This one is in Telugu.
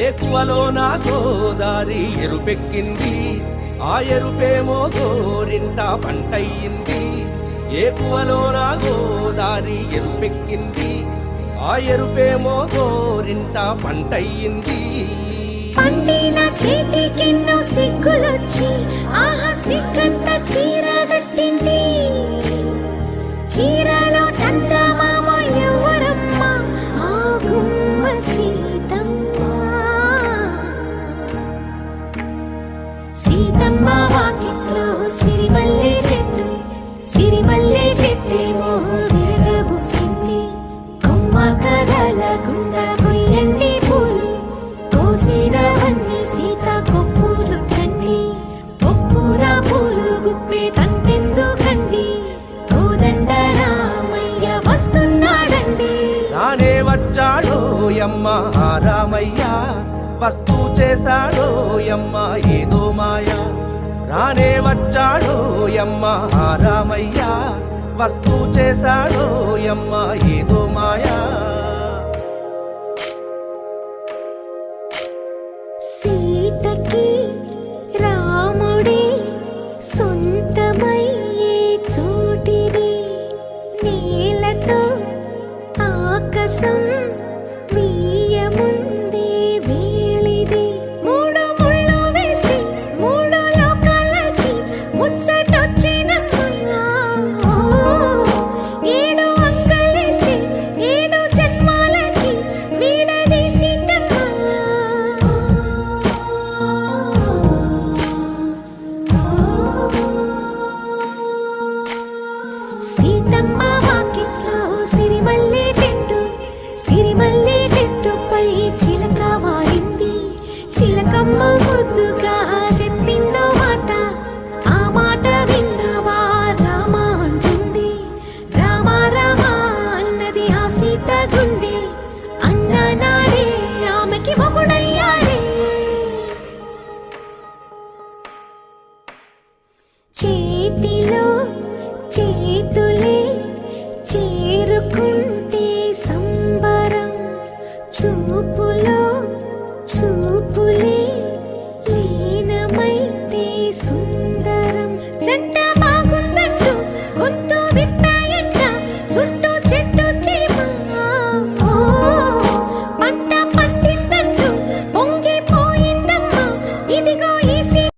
ఏకువలో నా గోదారి ఎరుపెక్కింది, ఆ ఎరుపేమో గోరింట పంటయ్యింది. ఏకువలో నా గోదారి ఎరుపెక్కింది, ఆ ఎరుపేమో గోరింట పంటయ్యింది. పండిన చేతికెన్నో సిగ్గులొచ్చి ఆహా సిగ్గంత చీర కట్టింది. చీరలో చందమామ ఎవరమ్మ, ఆ గుమ్మ సీతమ్మ. సీతమ్మ వాకిట్లో సిరిమల్లె చెట్టు, సిరిమల్లె చెట్టేమో విరగబూసింది. కొమ్మ కదలకుండా కొయ్యండి పూలు, కోసినవన్నీ సీత కొప్పు చుట్టండి. కొప్పున పూలు గుప్పే తంతెందుకండి, కోదండ రామయ్య వస్తున్నాడండి. రానే వచ్చాడో యమ్మ ఆ రామయ్య, వస్తూ చేశాడో యమ్మ ఏదో మాయ. రానే వచ్చాడో యమ్మ ఆ రామయ్య, వస్తూ చేశాడో యమ్మ ఏదో మాయా. సీతకి రాముడే సొంతమయ్యే చోటిది, నేలతో ఆకాశం వీయముందే వేళిది. మూడు ముళ్ళు వేస్తే మూడు లోకాలకి ముచ్చటొచ్చినమ్మా. ఏడు అంగలేస్తే ఏడు జన్మాలకి వీడదీసిందమ్మా. సీతమ్మ వాకిట్లో సిరిమల్లె చెట్టు, సిరిమల్లె చెట్టుపై చిలక వాలింది. చిలకమ్మ ముద్దుగా చెప్పిందో మాట, ఆ మాట విన్నవా రామ అంటుంది. రామ రామ అన్నది ఆ సీత గుండె, అన్న నాడే ఆమెకి మొగుడయ్యాడే. చేతిలో